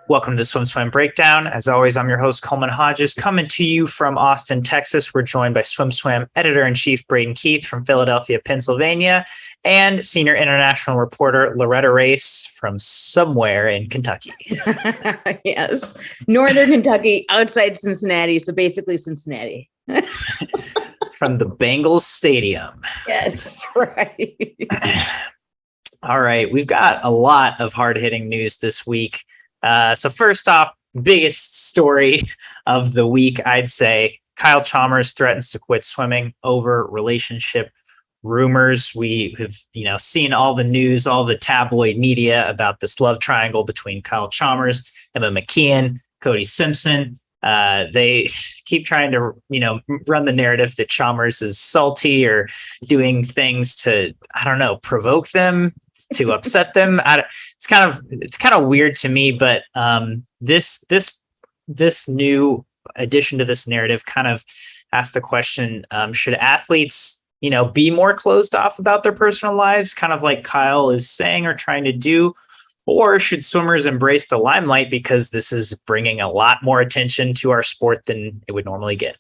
Welcome to the SwimSwam Breakdown. As always, I'm your host, Coleman Hodges, coming to you from Austin, Texas. We're joined by SwimSwam Editor-in-Chief Braden Keith from Philadelphia, Pennsylvania, and Senior International Reporter Loretta Race from somewhere in Kentucky. Yes, Northern Kentucky, outside Cincinnati, so basically Cincinnati. From the Bengals Stadium. Yes, right. All right, we've got a lot of hard-hitting news this week. So first off, biggest story of the week, I'd say, Kyle Chalmers threatens to quit swimming over relationship rumors. We have, seen all the news, all the tabloid media about this love triangle between Kyle Chalmers, Emma McKeon, Cody Simpson. They keep trying to, run the narrative that Chalmers is salty or doing things to, provoke them, to upset them. It's kind of weird to me, but this new addition to this narrative kind of asks the question: should athletes, be more closed off about their personal lives, kind of like Kyle is saying or trying to do, or should swimmers embrace the limelight because this is bringing a lot more attention to our sport than it would normally get?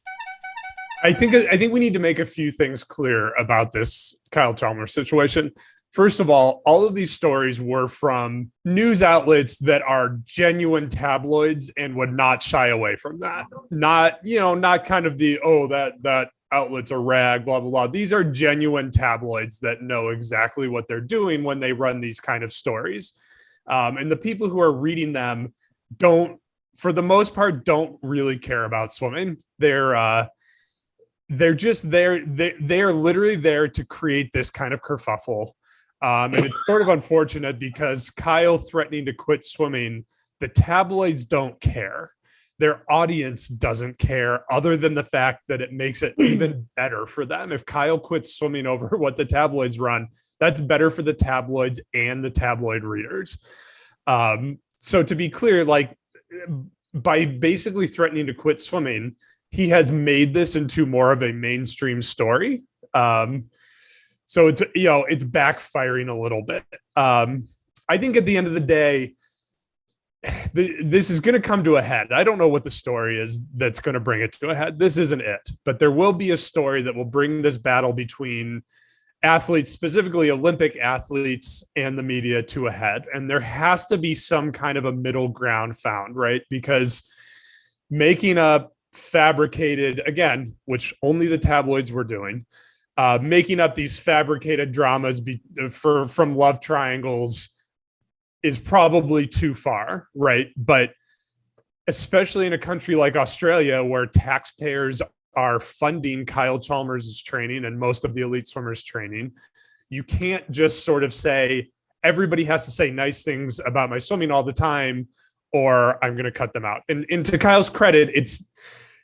I think we need to make a few things clear about this Kyle Chalmers situation. First of all of these stories were from news outlets that are genuine tabloids and would not shy away from that. Not kind of that outlet's a rag, blah, blah, blah. These are genuine tabloids that know exactly what they're doing when they run these kind of stories. And the people who are reading them for the most part, don't really care about swimming. They're just there. They're literally there to create this kind of kerfuffle. And it's sort of unfortunate because Kyle threatening to quit swimming, the tabloids don't care. Their audience doesn't care, other than the fact that it makes it even better for them. If Kyle quits swimming over what the tabloids run, that's better for the tabloids and the tabloid readers. So to be clear, by basically threatening to quit swimming, he has made this into more of a mainstream story. So it's backfiring a little bit. I think at the end of the day, this is going to come to a head. I don't know what the story is that's going to bring it to a head. This isn't it, but there will be a story that will bring this battle between athletes, specifically Olympic athletes, and the media to a head. And there has to be some kind of a middle ground found, right? Because making up fabricated, again, which only the tabloids were doing, making up these fabricated dramas from love triangles is probably too far, right? But especially in a country like Australia, where taxpayers are funding Kyle Chalmers' training and most of the elite swimmers' training, you can't just sort of say, everybody has to say nice things about my swimming all the time, or I'm going to cut them out. And to Kyle's credit,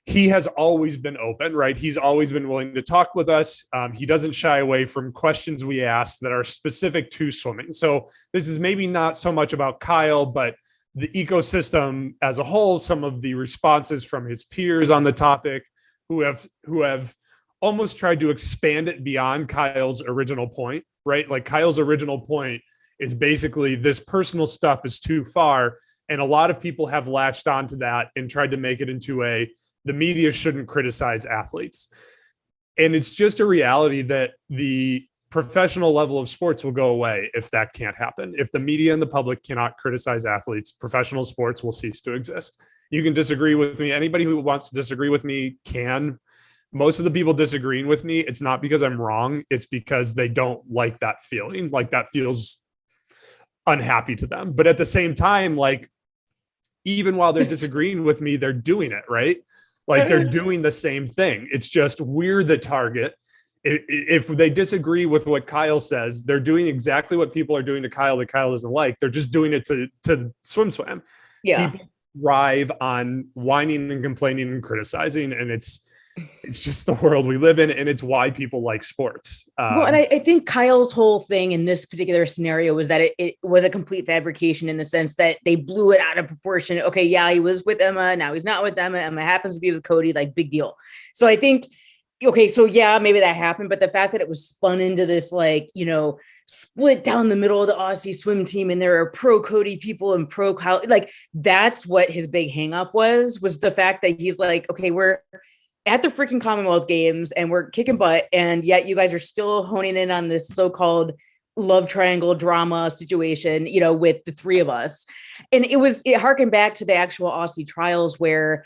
he has always been open, right? He's always been willing to talk with us. He doesn't shy away from questions we ask that are specific to swimming. So this is maybe not so much about Kyle, but the ecosystem as a whole, some of the responses from his peers on the topic who have almost tried to expand it beyond Kyle's original point, right? Like Kyle's original point is basically this personal stuff is too far. And a lot of people have latched onto that and tried to make it into the media shouldn't criticize athletes. And it's just a reality that the professional level of sports will go away if that can't happen. If the media and the public cannot criticize athletes, professional sports will cease to exist. You can disagree with me. Anybody who wants to disagree with me can. Most of the people disagreeing with me, it's not because I'm wrong. It's because they don't like that feeling. Like that feels unhappy to them. But at the same time, even while they're disagreeing with me, they're doing it, right? Like they're doing the same thing. It's just we're the target. If they disagree with what Kyle says, they're doing exactly what people are doing to Kyle that Kyle doesn't like. They're just doing it to SwimSwam. Yeah. People thrive on whining and complaining and criticizing, and it's just the world we live in, and it's why people like sports. And I think Kyle's whole thing in this particular scenario was that it was a complete fabrication in the sense that they blew it out of proportion. Okay, yeah, he was with Emma, now he's not with Emma. Emma happens to be with Cody, big deal. So I think, okay, so yeah, maybe that happened, but the fact that it was spun into this split down the middle of the Aussie swim team, and there are pro Cody people and pro Kyle. Like that's what his big hang up was the fact that he's like, okay, we're at the freaking Commonwealth Games and we're kicking butt, and yet you guys are still honing in on this so-called love triangle drama situation, you know, with the three of us. And it harkened back to the actual Aussie trials where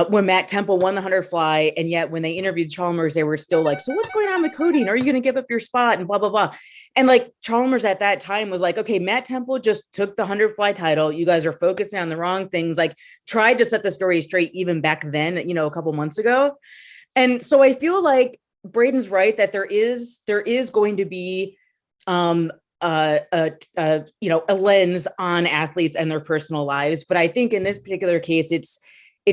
when Matt Temple won the 100 fly, and yet when they interviewed Chalmers, they were still like, so what's going on with Cody? And are you going to give up your spot? And blah, blah, blah. And like Chalmers at that time was like, okay, Matt Temple just took the 100 fly title. You guys are focusing on the wrong things. Like tried to set the story straight even back then, you know, a couple months ago. And so I feel like Braden's right that there is going to be you know, a lens on athletes and their personal lives. But I think in this particular case, it's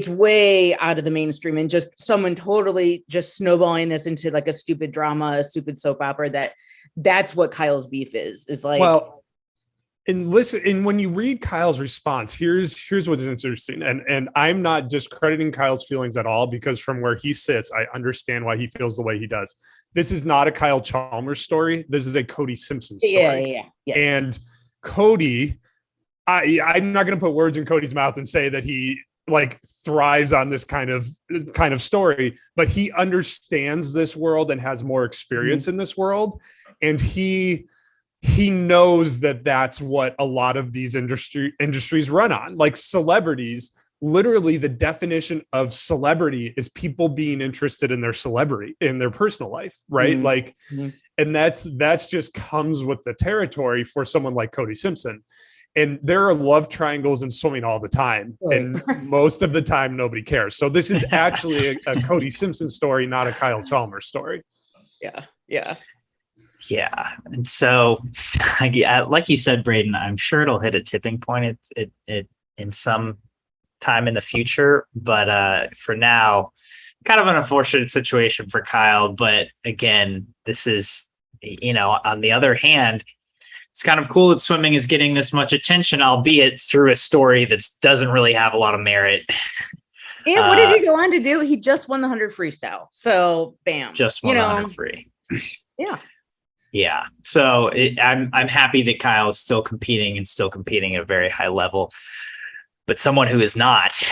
way out of the mainstream and just someone totally just snowballing this into like a stupid drama, a stupid soap opera. That's what Kyle's beef is like. Well, and listen, and when you read Kyle's response, here's what's interesting. And I'm not discrediting Kyle's feelings at all, because from where he sits, I understand why he feels the way he does. This is not a Kyle Chalmers story. This is a Cody Simpson story. Yeah. Yes. And Cody, I'm not going to put words in Cody's mouth and say that he like thrives on this kind of story, but he understands this world and has more experience in this world. And he knows that that's what a lot of these industries run on. Like celebrities, literally the definition of celebrity is people being interested in their celebrity, in their personal life. Right. Like, and that's just comes with the territory for someone like Cody Simpson. And there are love triangles in swimming all the time. Right. And most of the time, nobody cares. So this is actually a Cody Simpson story, not a Kyle Chalmers story. Yeah. And so, yeah, like you said, Braden, I'm sure it'll hit a tipping point it in some time in the future. But for now, kind of an unfortunate situation for Kyle. But again, this is, you know, on the other hand, it's kind of cool that swimming is getting this much attention, albeit through a story that doesn't really have a lot of merit. And what did he go on to do? He just won the 100 freestyle. So bam. Just won the 100 free. Yeah. So I'm happy that Kyle is still competing at a very high level. But someone who is not,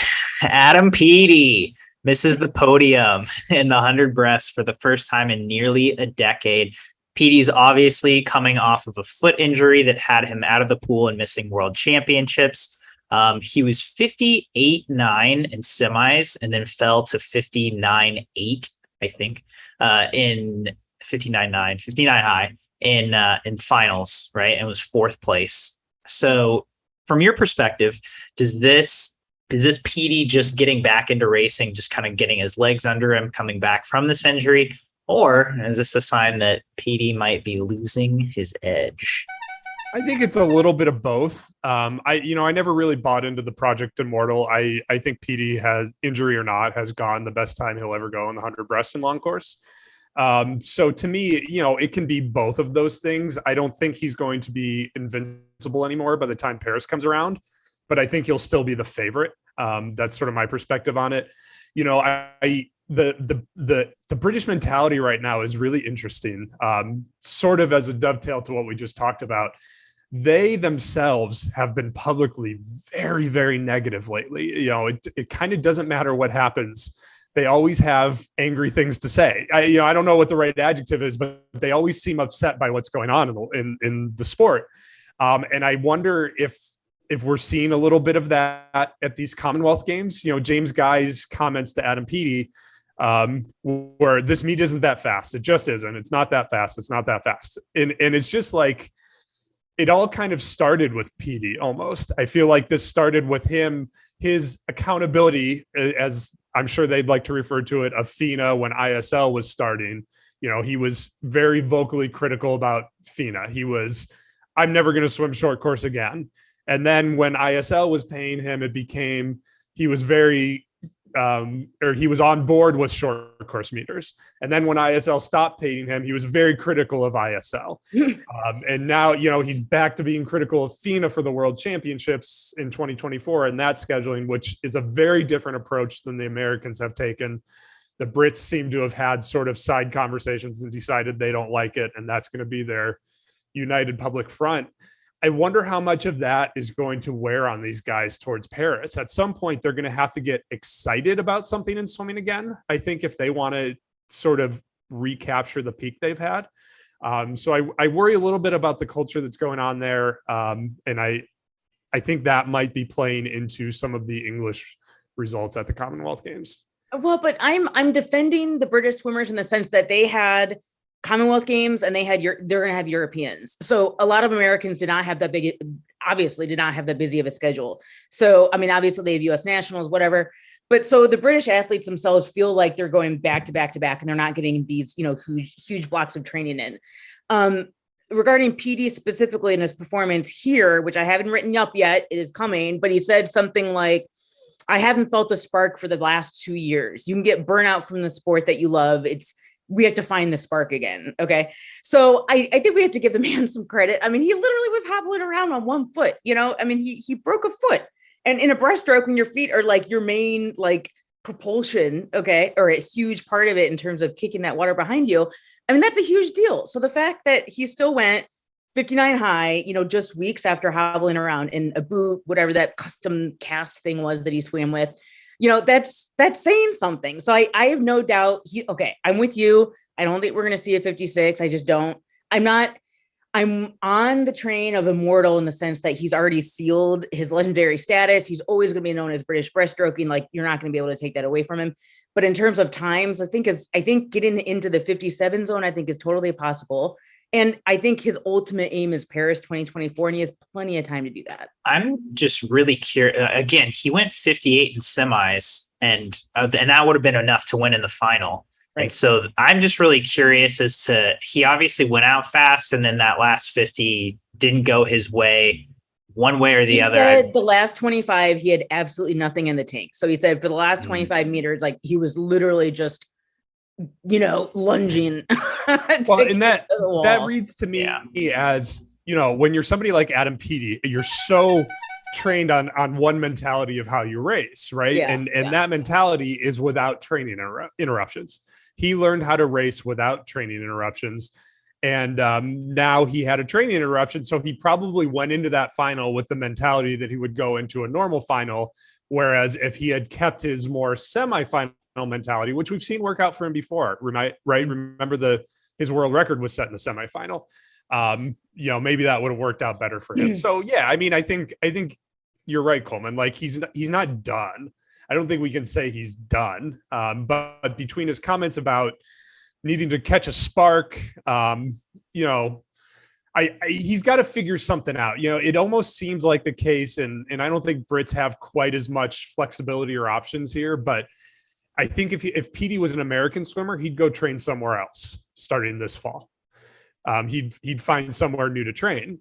Adam Peaty, misses the podium in the 100 breast for the first time in nearly a decade. Peaty's obviously coming off of a foot injury that had him out of the pool and missing world championships. He was 58.9 in semis and then fell to 59.8, I think, in 59 high in finals, right? And was fourth place. So from your perspective, does this Peaty just getting back into racing, just kind of getting his legs under him, coming back from this injury? Or is this a sign that Peaty might be losing his edge? I think it's a little bit of both. I never really bought into the Project Immortal. I think Peaty, has injury or not, has gone the best time he'll ever go in the 100 breast and long course. So to me, you know, it can be both of those things. I don't think he's going to be invincible anymore by the time Paris comes around, but I think he'll still be the favorite. That's sort of my perspective on it. You know, the British mentality right now is really interesting. Sort of as a dovetail to what we just talked about. They themselves have been publicly very, very negative lately. You know, it kind of doesn't matter what happens. They always have angry things to say. I don't know what the right adjective is, but they always seem upset by what's going on in the sport. And I wonder if we're seeing a little bit of that at these Commonwealth Games. You know, James Guy's comments to Adam Peaty, where this meet isn't that fast. It just isn't. It's not that fast. It's not that fast. And it's just like, it all kind of started with Peaty almost. I feel like this started with him, his accountability, as I'm sure they'd like to refer to it, of FINA when ISL was starting. You know, he was very vocally critical about FINA. He was, I'm never going to swim short course again. And then when ISL was paying him, it became, he was very, he was on board with short course meters. And then when ISL stopped paying him, he was very critical of ISL. And now, you know, he's back to being critical of FINA for the World Championships in 2024 and that scheduling, which is a very different approach than the Americans have taken. The Brits seem to have had sort of side conversations and decided they don't like it. And that's going to be their united public front. I wonder how much of that is going to wear on these guys towards Paris. At some point, they're going to have to get excited about something in swimming again, I think, if they want to sort of recapture the peak they've had. So I worry a little bit about the culture that's going on there. And I think that might be playing into some of the English results at the Commonwealth Games. Well, but I'm defending the British swimmers in the sense that they had Commonwealth Games and they're going to have Europeans. So a lot of Americans obviously did not have that busy of a schedule. So, I mean, obviously they have US nationals, whatever. But so the British athletes themselves feel like they're going back to back to back and they're not getting these, huge blocks of training in. Regarding Peaty specifically in his performance here, which I haven't written up yet, it is coming, but he said something like, I haven't felt the spark for the last 2 years. You can get burnout from the sport that you love. We have to find the spark again. Okay. So I think we have to give the man some credit. I mean, he literally was hobbling around on one foot, I mean, he broke a foot, and in a breaststroke when your feet are like your main, like propulsion. Okay. Or a huge part of it in terms of kicking that water behind you. I mean, that's a huge deal. So the fact that he still went 59 high, just weeks after hobbling around in a boot, whatever that custom cast thing was that he swam with, that's saying something. So I have no doubt I'm with you. I don't think we're going to see a 56. I just don't. I'm on the train of immortal in the sense that he's already sealed his legendary status. He's always going to be known as British breaststroking. Like, you're not going to be able to take that away from him. But in terms of times, I think getting into the 57 zone, I think is totally possible. And I think his ultimate aim is Paris 2024, and he has plenty of time to do that. I'm just really curious. Again, he went 58 in semis, and that would have been enough to win in the final. Right. And so I'm just really curious as to, he obviously went out fast, and then that last 50 didn't go his way one way or the other. Said the last 25, he had absolutely nothing in the tank. So he said for the last 25 meters, like he was literally just, lunging. Well, and that reads to me as, when you're somebody like Adam Peaty, you're so trained on one mentality of how you race, right? Yeah, and that mentality is without training interruptions. He learned how to race without training interruptions. And now he had a training interruption. So he probably went into that final with the mentality that he would go into a normal final. Whereas if he had kept his more semifinal mentality, which we've seen work out for him before, right? Remember his world record was set in the semifinal. Maybe that would have worked out better for him. So yeah, I mean, I think you're right, Coleman. Like he's not done. I don't think we can say he's done. But between his comments about needing to catch a spark, he's got to figure something out. It almost seems like the case, and I don't think Brits have quite as much flexibility or options here, but I think if Peaty was an American swimmer, he'd go train somewhere else starting this fall. He'd find somewhere new to train.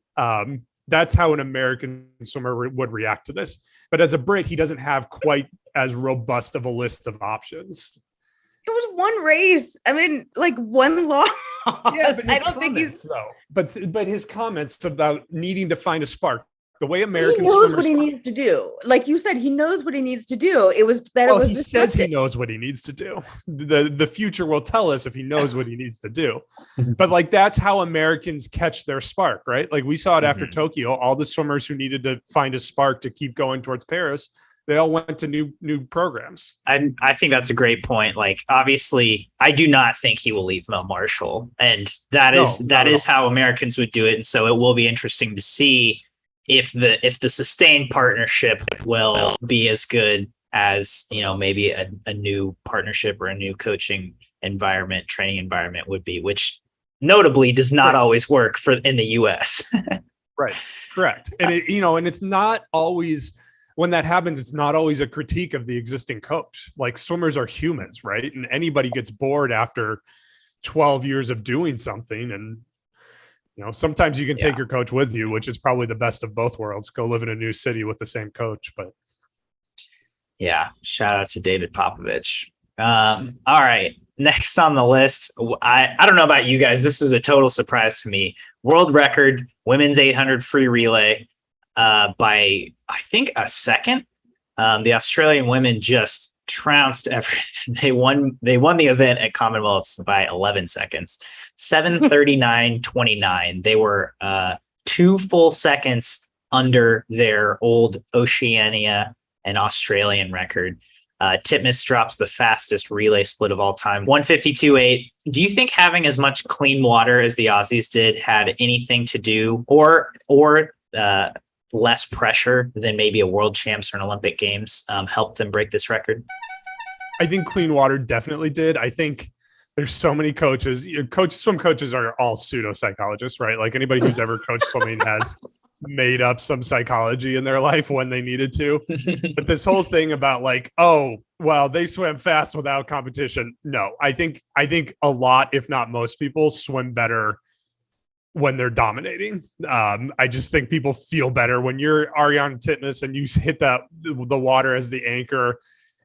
That's how an American swimmer would react to this. But as a Brit, he doesn't have quite as robust of a list of options. It was one race. I mean, like one loss. Yeah, but I don't think he's though. But his comments about needing to find a spark, the way American he knows what he needs to do. Like you said, he knows what he needs to do. It was that. Well, he says he knows what he needs to do. The future will tell us if he knows what he needs to do. But like that's how Americans catch their spark, right? Like we saw it after Tokyo. All the swimmers who needed to find a spark to keep going towards Paris, they all went to new programs. I think that's a great point. Like, obviously, I do not think he will leave Mel Marshall, and that is how Americans would do it. And so it will be interesting to see if the sustained partnership will be as good as maybe a new partnership or a new coaching environment, training environment would be, which notably does not always work in the U.S. Right. Correct. And and it's not always. When that happens, it's not always a critique of the existing coach. Like swimmers are humans, right? And anybody gets bored after 12 years of doing something. And, sometimes you can take your coach with you, which is probably the best of both worlds. Go live in a new city with the same coach. But yeah, shout out to David Popovich. All right. Next on the list, I don't know about you guys. This was a total surprise to me. World record, women's 800 free relay. By I think a second, the Australian women just trounced everything. They won the event at Commonwealths by 11 seconds. 7:39.29. They were 2 full seconds under their old Oceania and Australian record. Titmus drops the fastest relay split of all time, 1:52.8. Do you think having as much clean water as the Aussies did had anything to do, or less pressure than maybe a world champs or an Olympic Games helped them break this record? I think clean water definitely did. I think there's so many coaches. Swim coaches are all pseudo psychologists, right? Like anybody who's ever coached swimming has made up some psychology in their life when they needed to. But this whole thing about like, oh, well, they swam fast without competition. No, I think a lot, if not most people, swim better when they're dominating. I just think people feel better when you're Ariane Titmus and you hit the water as the anchor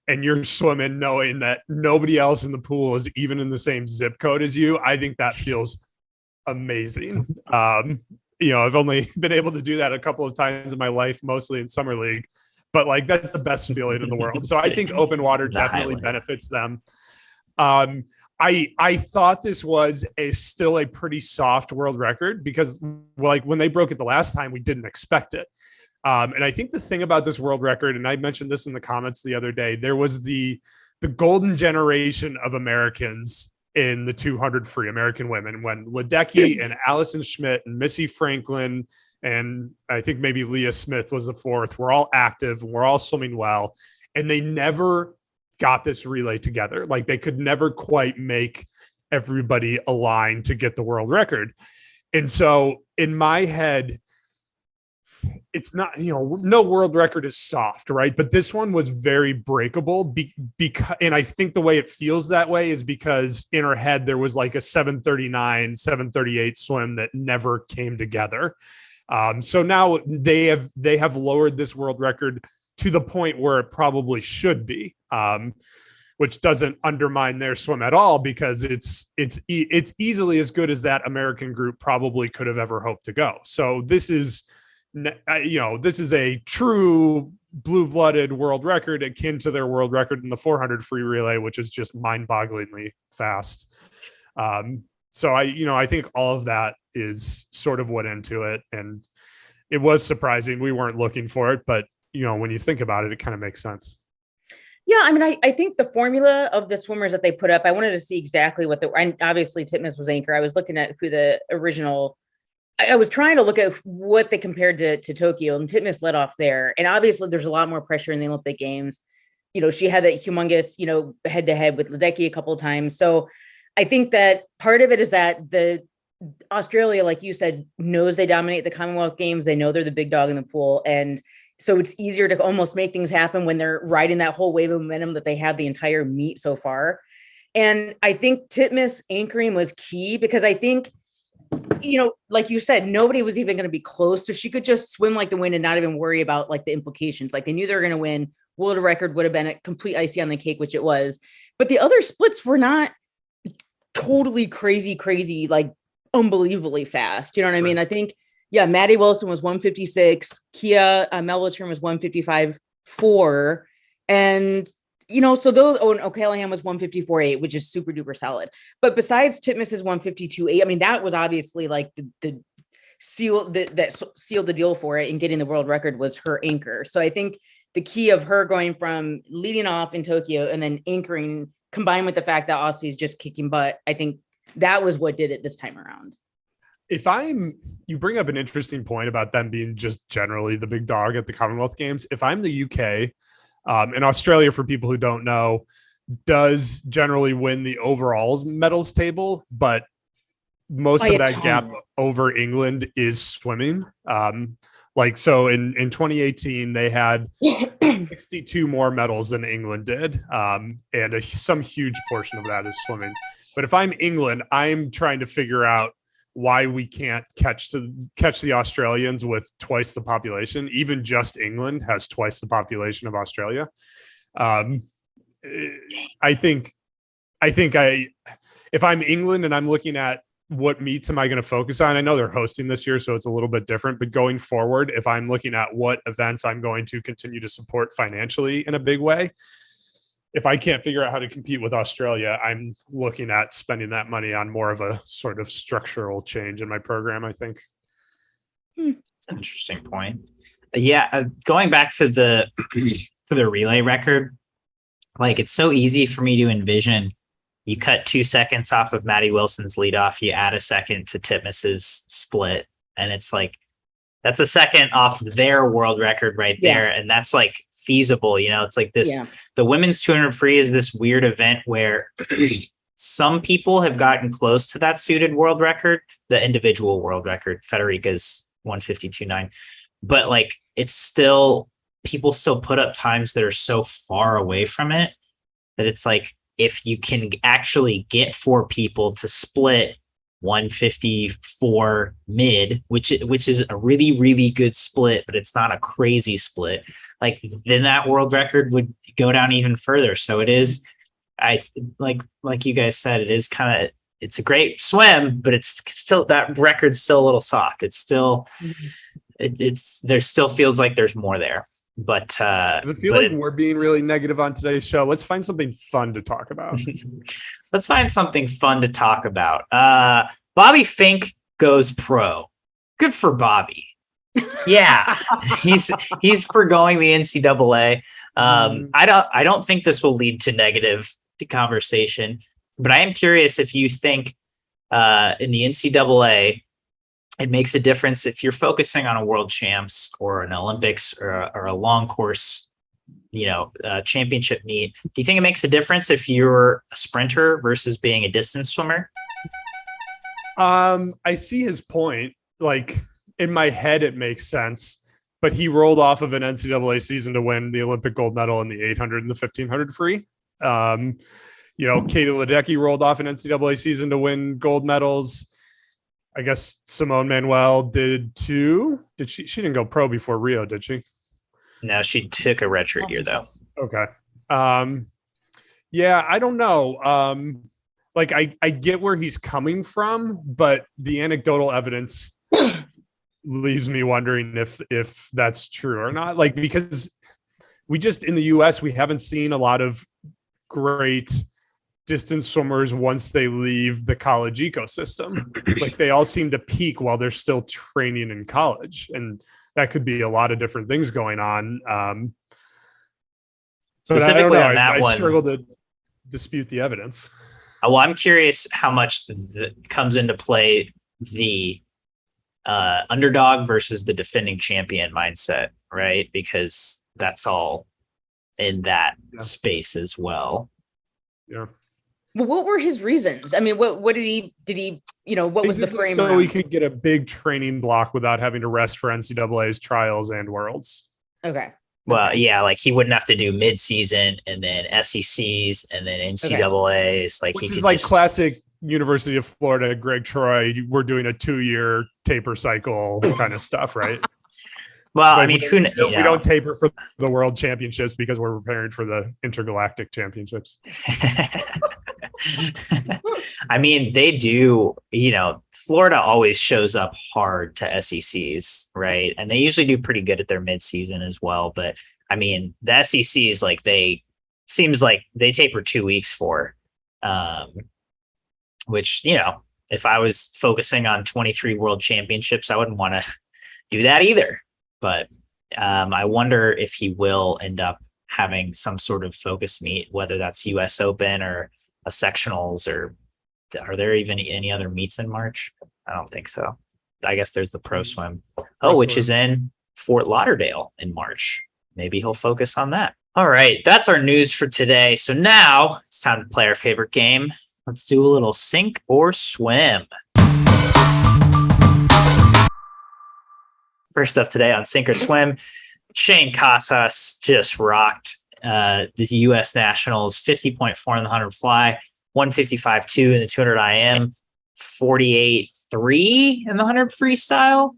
and you're swimming knowing that nobody else in the pool is even in the same zip code as you. I think that feels amazing. I've only been able to do that a couple of times in my life, mostly in summer league, but like that's the best feeling in the world. So I think open water definitely benefits them. I thought this was still a pretty soft world record because like when they broke it the last time, we didn't expect it. And I think the thing about this world record, and I mentioned this in the comments the other day, there was the golden generation of Americans in the 200 free, American women, when Ledecky and Allison Schmidt and Missy Franklin, and I think maybe Leah Smith was the fourth, were all active and we're all swimming well. And they never got this relay together. Like they could never quite make everybody align to get the world record. And so in my head, it's not, no world record is soft, right? But this one was very breakable because, and I think the way it feels that way is because in her head, there was like a 7:39, 7:38 swim that never came together. So now they have lowered this world record to the point where it probably should be, which doesn't undermine their swim at all because it's easily as good as that American group probably could have ever hoped to go. So this is a true blue-blooded world record akin to their world record in the 400 free relay, which is just mind-bogglingly fast. So I think all of that is sort of what into it. And it was surprising. We weren't looking for it, but when you think about it, it kind of makes sense. Yeah, I mean, I think the formula of the swimmers that they put up, I wanted to see exactly what obviously Titmus was anchor. I was looking at who the original, I was trying to look at what they compared to Tokyo, and Titmus led off there. And obviously there's a lot more pressure in the Olympic Games. She had that humongous, head to head with Ledecky a couple of times. So I think that part of it is that the Australia, like you said, knows they dominate the Commonwealth Games. They know they're the big dog in the pool. And so it's easier to almost make things happen when they're riding that whole wave of momentum that they have the entire meet so far. And I think Titmus anchoring was key because I think, like you said, nobody was even going to be close. So she could just swim like the wind and not even worry about like the implications. Like they knew they were going to win. World record would have been a complete icing on the cake, which it was. But the other splits were not totally crazy, like unbelievably fast. You know what I mean? I think, yeah, Maddie Wilson was 156. Kia Melvitern was 155.4. And, so those, and O'Callaghan was 154.8, which is super duper solid. But besides Titmus's 152.8, I mean, that was obviously like the seal that sealed the deal for it and getting the world record was her anchor. So I think the key of her going from leading off in Tokyo and then anchoring combined with the fact that Aussie is just kicking butt, I think that was what did it this time around. You bring up an interesting point about them being just generally the big dog at the Commonwealth Games. If I'm the UK, and Australia, for people who don't know, does generally win the overall medals table, but most of that gap over England is swimming. So in 2018, they had 62 more medals than England did. And some huge portion of that is swimming. But if I'm England, I'm trying to figure out why we can't catch the Australians with twice the population. Even just England has twice the population of Australia. I think if I'm England and I'm looking at what meets am I going to focus on, I know they're hosting this year, so it's a little bit different, but going forward, if I'm looking at what events I'm going to continue to support financially in a big way, if I can't figure out how to compete with Australia, I'm looking at spending that money on more of a sort of structural change in my program, I think. That's an interesting point. Yeah, going back to the to the relay record, like it's so easy for me to envision. You cut 2 seconds off of Maddie Wilson's leadoff, you add a second to Titmus's split, and it's like that's a second off their world record right there, and that's like feasible. You know, it's like this. Yeah. The women's 200 free is this weird event where some people have gotten close to that suited world record, the individual world record. Federica's 152.9, but like it's still people still put up times that are so far away from it that it's like if you can actually get 4 people to split 154 mid, which is a really, really good split, but it's not a crazy split, like then that world record would go down even further. So it is, I like you guys said, it is kind of, it's a great swim, but it's still, that record's still a little soft. It's still, it's there still feels like there's more there. But does it feel like we're being really negative on today's show? Let's find something fun to talk about. Let's find something fun to talk about. Bobby Finke goes pro. Good for Bobby. Yeah, he's forgoing the NCAA. I don't think this will lead to negative conversation, but I am curious if you think in the NCAA it makes a difference if you're focusing on a world champs or an Olympics or a long course, championship meet. Do you think it makes a difference if you're a sprinter versus being a distance swimmer? I see his point. Like in my head, it makes sense, but he rolled off of an NCAA season to win the Olympic gold medal in the 800 and the 1500 free. Katie Ledecky rolled off an NCAA season to win gold medals. I guess Simone Manuel did too. Did she? She didn't go pro before Rio, did she? No, she took a redshirt year though. Okay. Yeah, I don't know. I get where he's coming from, but the anecdotal evidence leaves me wondering if that's true or not. Like, because we just in the US, we haven't seen a lot of great distance swimmers once they leave the college ecosystem. Like they all seem to peak while they're still training in college, and that could be a lot of different things going on. So specifically I on that one, I struggle to dispute the evidence. Well, I'm curious how much comes into play the underdog versus the defending champion mindset, right? Because that's all in that space as well. Yeah. Well, what were his reasons? I mean, what did he, what was the frame? So he could get a big training block without having to rest for NCAA's trials and worlds. Okay. Well, yeah, like he wouldn't have to do mid-season and then SECs and then NCAAs. Like which is like classic University of Florida, Greg Troy. We're doing a 2-year taper cycle kind of stuff, right? Well, like, I mean, we don't taper for the world championships because we're preparing for the intergalactic championships. I mean, they do, Florida always shows up hard to SECs, right? And they usually do pretty good at their midseason as well. But I mean, the SECs, seems like they taper 2 weeks for, which, if I was focusing on 23 world championships, I wouldn't want to do that either. But I wonder if he will end up having some sort of focus meet, whether that's US Open or a sectionals, or are there even any other meets in March? I don't think so. I guess there's the Pro Swim, which is in Fort Lauderdale in March. Maybe he'll focus on that. All right, that's our news for today. So now it's time to play our favorite game. Let's do a little sink or swim. First up today on Sink or Swim, Shaine Casas just rocked the U.S. Nationals, 50.4 in the 100 fly, 155.2 in the 200 IM, 48.3 in the 100 freestyle.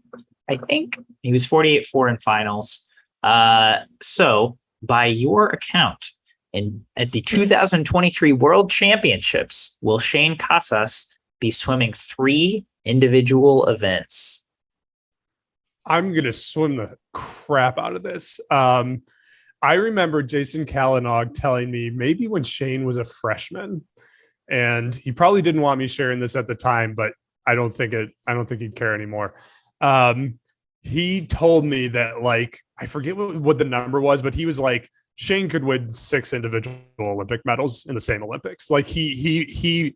I think he was 48.4 in finals. So by your account, at the 2023 World Championships, will Shaine Casas be swimming 3 individual events? I'm going to swim the crap out of this. I remember Jason Calanog telling me maybe when Shaine was a freshman, and he probably didn't want me sharing this at the time, but I don't think he'd care anymore. He told me that, like, I forget what the number was, but he was like, Shaine could win 6 individual Olympic medals in the same Olympics. Like he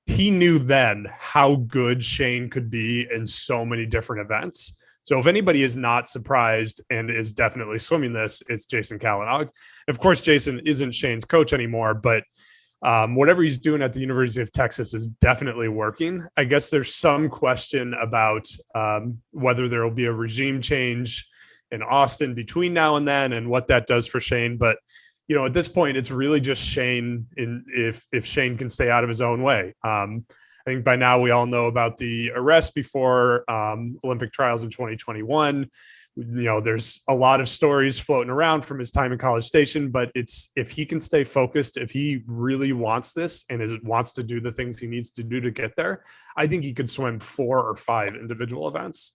knew then how good Shaine could be in so many different events. So if anybody is not surprised and is definitely swimming this, it's Jason Calanog. Of course, Jason isn't Shaine's coach anymore, but whatever he's doing at the University of Texas is definitely working. I guess there's some question about whether there will be a regime change in Austin between now and then and what that does for Shaine. But, you know, at this point, it's really just Shaine if Shaine can stay out of his own way. I think by now we all know about the arrest before Olympic trials in 2021. You know, there's a lot of stories floating around from his time in College Station, but it's, if he can stay focused, if he really wants this and wants to do the things he needs to do to get there, I think he could swim 4 or 5 individual events.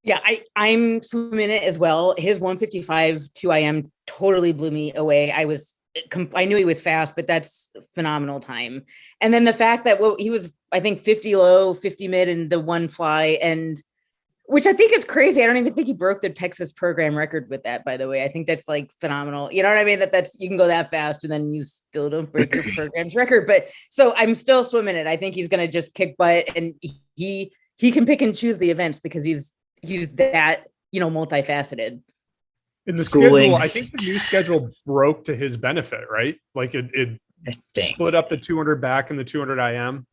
Yeah, I'm swimming it as well. His 155 2IM totally blew me away. I knew he was fast, but that's phenomenal time. And then the fact that he was, I think, 50 low, 50 mid, and the 1 fly, and which I think is crazy. I don't even think he broke the Texas program record with that, by the way. I think that's like phenomenal. You know what I mean? That's, you can go that fast and then you still don't break your program's record. But so I'm still swimming it. I think he's going to just kick butt, and he can pick and choose the events because he's that, you know, multifaceted. In the schedule, I think the new schedule broke to his benefit, right? Like it split up the 200 back and the 200 IM.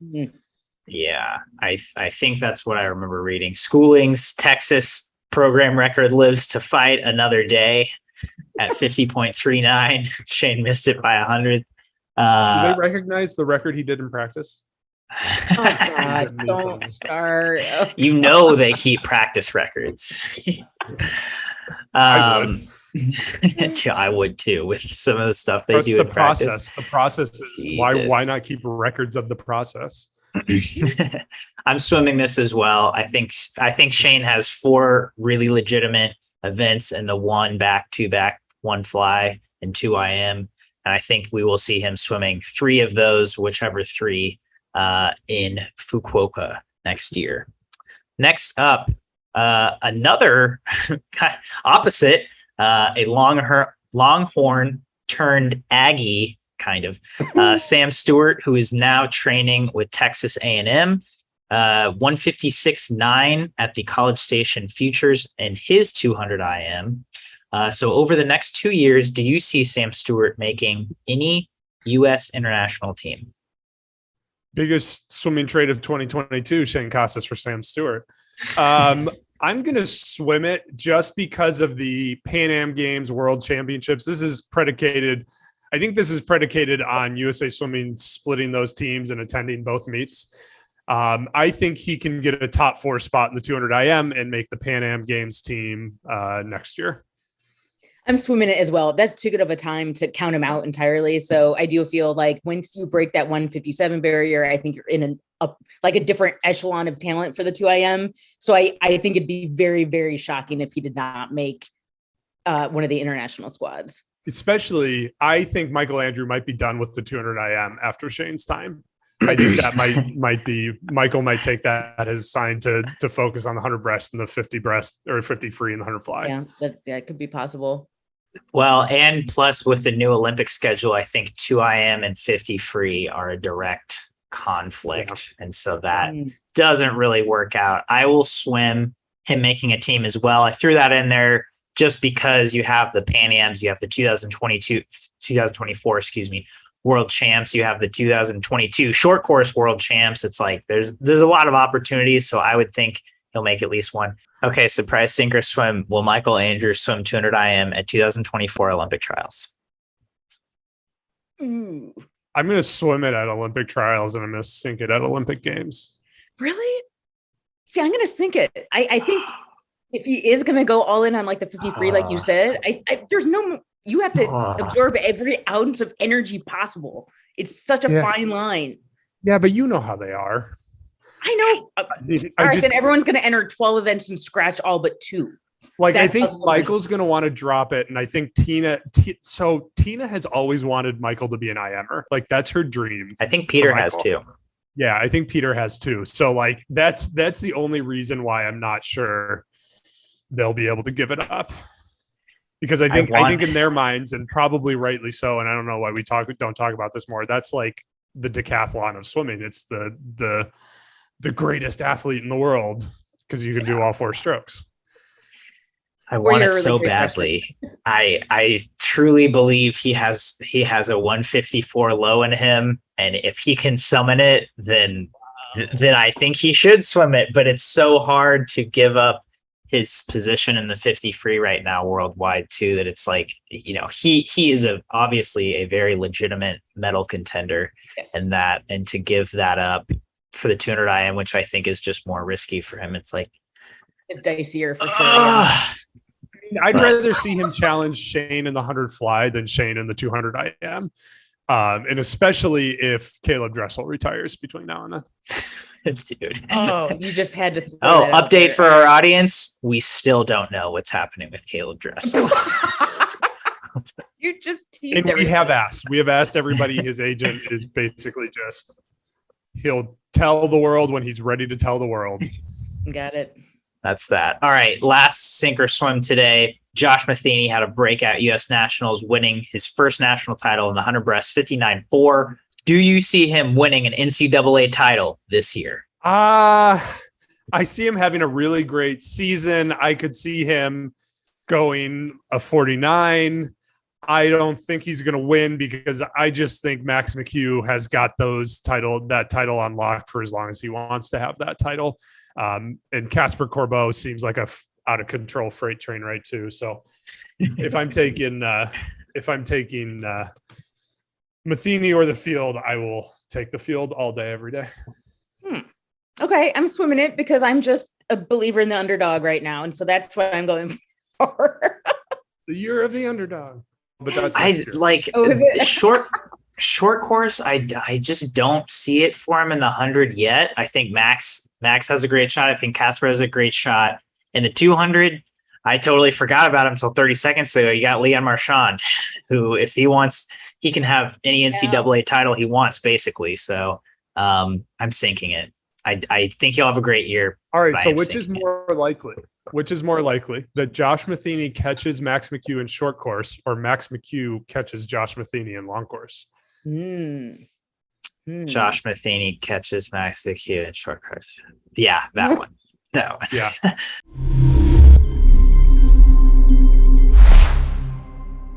Yeah, I think that's what I remember reading. Schooling's Texas program record lives to fight another day at 50.39. Shaine missed it by 100. Do they recognize the record he did in practice? Oh God, don't start. You know they keep practice records. I would. I would too, with some of the stuff they That's do the in practice. process. The process is why not keep records of the process? I'm swimming this as well. I think Shaine has 4 really legitimate events, and the 1 back, 2 back, 1 fly, and 2 IM. And I think we will see him swimming 3 of those, whichever 3, in Fukuoka next year. Next up, another opposite, a Longhorn turned Aggie, kind of, Sam Stewart, who is now training with Texas A&M, 156.9 at the College Station Futures in his 200 IM. So over the next 2 years, do you see Sam Stewart making any U.S. international team? Biggest swimming trade of 2022, Shaine Casas for Sam Stewart. I'm going to swim it just because of the Pan Am Games, World Championships. I think this is predicated on USA Swimming splitting those teams and attending both meets. I think he can get a top 4 spot in the 200 IM and make the Pan Am Games team next year. I'm swimming it as well. That's too good of a time to count him out entirely. So I do feel like once you break that 157 barrier, I think you're in a different echelon of talent for the 2IM. So I think it'd be very, very shocking if he did not make one of the international squads. Especially, I think Michael Andrew might be done with the 200 IM after Shaine's time. I think that might be Michael might take that as a sign to focus on the 100 breast and the 50 breast or 50 free and the 100 fly. Yeah, that could be possible. Well, and plus with the new Olympic schedule, I think 2 IM and 50 free are a direct conflict. Yeah. And so that doesn't really work out. I will swim him making a team as well. I threw that in there just because you have the Pan Ams, you have the 2024, world champs, you have the 2022 short course world champs. It's like there's a lot of opportunities. So I would think he'll make at least one. Okay, surprise sink or swim. Will Michael Andrews swim 200 IM at 2024 Olympic trials? I'm going to swim it at Olympic trials and I'm going to sink it at Olympic Games. Really? See, I'm going to sink it. I think if he is going to go all in on like the 50 free, like you said, there's no, you have to absorb every ounce of energy possible. It's such a fine line. Yeah, but you know how they are. I know. Then everyone's going to enter 12 events and scratch all but 2. Like, I That's think possible. Michael's going to want to drop it. And I think Tina has always wanted Michael to be an IMer. Like, that's her dream. I think Peter has Michael. too. Yeah, I think Peter has too. So like, that's the only reason why I'm not sure they'll be able to give it up. Because I think in their minds, and probably rightly so, and I don't know why we don't talk about this more, that's like the decathlon of swimming. It's the greatest athlete in the world because you can do all 4 strokes. I want it so badly. I truly believe he has a 154 low in him, and if he can summon it, then I think he should swim it. But it's so hard to give up his position in the 50 free right now worldwide too, that it's like, you know, he is obviously a very legitimate medal contender. Yes. and to give that up for the 200 IM, which I think is just more risky for him. It's like it's dicier for sure. I'd rather see him challenge Shaine in the 100 fly than Shaine in the 200 IM. And especially if Caleb Dressel retires between now and then. Dude. Oh, you just had to. Update for our audience. We still don't know what's happening with Caleb Dressel. You just teased and we have asked everybody. His agent is basically just, he'll tell the world when he's ready to tell the world. Got it. That's that. All right. Last sink or swim today. Josh Matheny had a breakout US Nationals, winning his first national title in the 100 breast 59.4. Do you see him winning an NCAA title this year? I see him having a really great season. I could see him going a 49. I don't think he's going to win because I just think Max McHugh has got that title on lock for as long as he wants to have that title. And Casper Corbeau seems like a out of control freight train right too. So if I'm taking Matheny or the field, I will take the field all day, every day. Okay, I'm swimming it because I'm just a believer in the underdog right now, and so that's what I'm going for. The year of the underdog. But that's short course. I just don't see it for him in the 100 yet. I think Max has a great shot. I think Casper has a great shot in the 200. I totally forgot about him until 30 seconds ago. You got Leon Marchand, who, if he wants, he can have any NCAA title he wants, basically. So I'm sinking it. I think he'll have a great year. All right. So which is more likely? Which is more likely, that Josh Matheny catches Max McHugh in short course, or Max McHugh catches Josh Matheny in long course? Josh Matheny catches Max McHugh in short course. Yeah, that one. That one. Yeah.